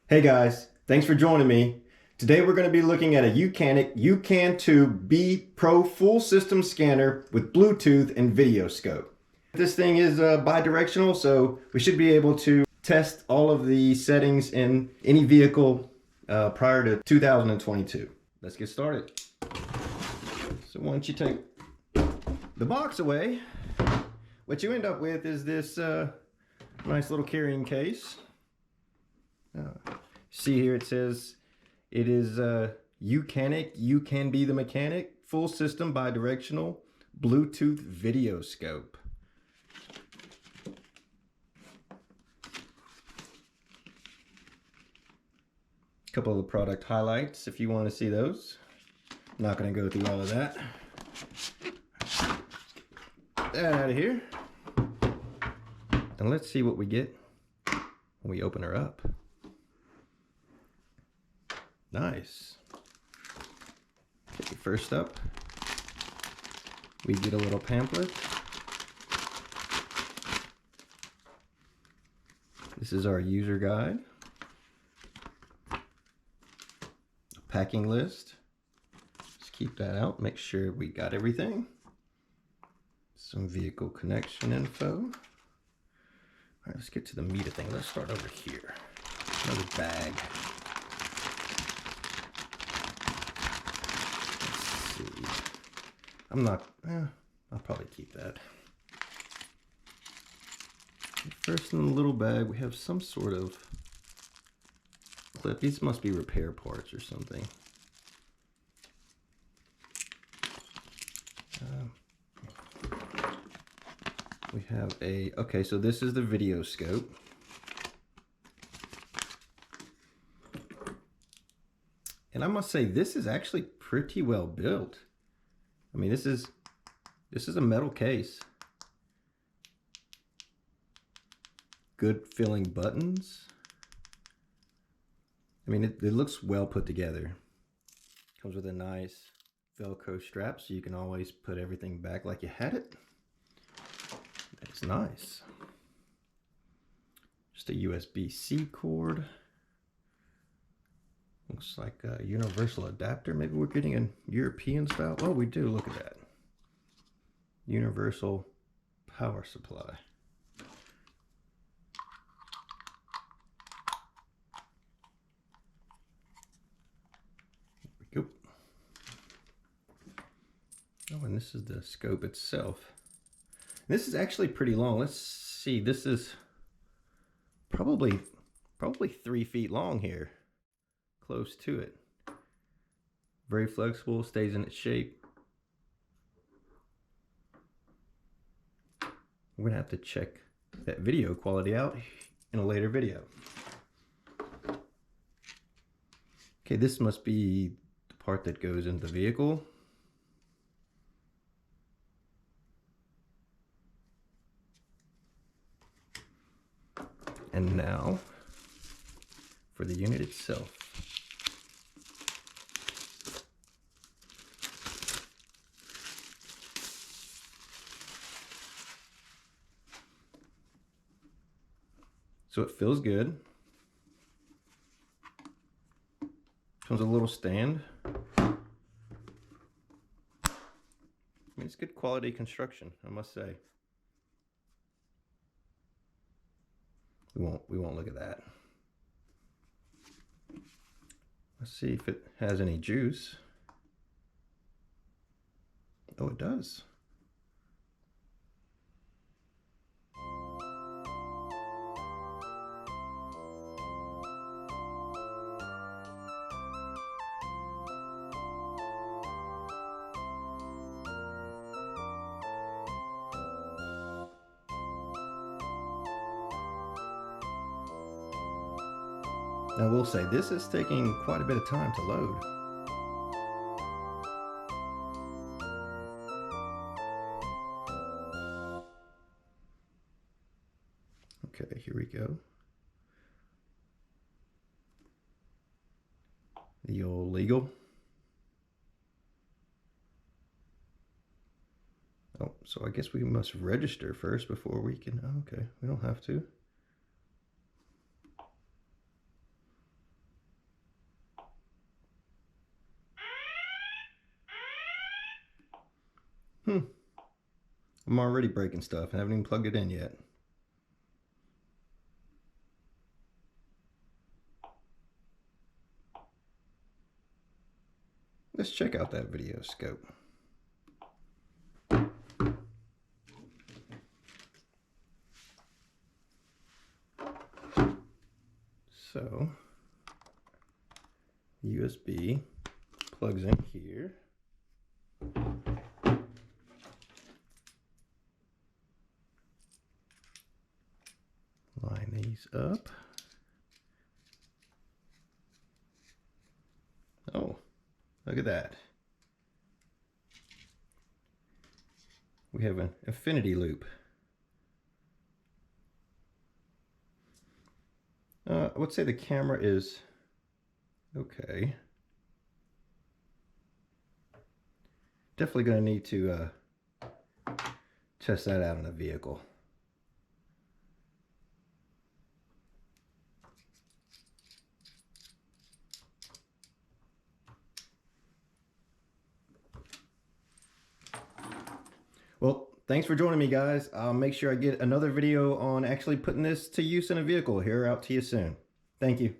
Hey guys, thanks for joining me. Today we're going to be looking at a YOUCANIC UCAN-II-B Pro full system scanner with Bluetooth and Videoscope. This thing is bi-directional, so we should be able to test all of the settings in any vehicle prior to 2022. Let's get started. So once you take the box away, what you end up with is this nice little carrying case. See here it says it is YOUCANIC, you can be the mechanic, full system bi-directional Bluetooth Videoscope. A couple of the product highlights if you want to see those. I'm not going to go through all of that. Get that out of here. And let's see what we get when we open her up. Nice. Okay, first up, we get a little pamphlet. This is our user guide. A packing list. Let's keep that out, make sure we got everything. Some vehicle connection info. All right, let's get to the meat of things. Let's start over here. Another bag. I'll probably keep that. First in the little bag, we have some sort of clip. These must be repair parts or something. We have okay, so this is the Videoscope. And I must say, this is actually pretty well built. I mean, this is a metal case. Good filling buttons. I mean, it looks well put together. Comes with a nice Velcro strap, so you can always put everything back like you had it. That's nice. Just a USB-C cord. Looks like a universal adapter. Maybe we're getting a European style. Oh, we do. Look at that. Universal power supply. There we go. Oh, and this is the scope itself. This is actually pretty long. Let's see. This is probably 3 feet long here. Close to it. Very flexible, stays in its shape. We're gonna have to check that video quality out in a later video. Okay, this must be the part that goes into the vehicle. And now for the unit itself. So it feels good. Comes with a little stand. I mean, it's good quality construction, I must say. We won't look at that. Let's see if it has any juice. Oh, it does. Now, I will say, this is taking quite a bit of time to load. Okay, here we go. The old legal. Oh, so I guess we must register first before we can, oh, okay, we don't have to. I'm already breaking stuff. I haven't even plugged it in yet. Let's check out that Videoscope. So, USB plugs in here. Line these up. Oh, look at that. We have an infinity loop. I would say the camera is okay. Definitely going to need to test that out in a vehicle. Well, thanks for joining me, guys. I'll make sure I get another video on actually putting this to use in a vehicle here out to you soon. Thank you.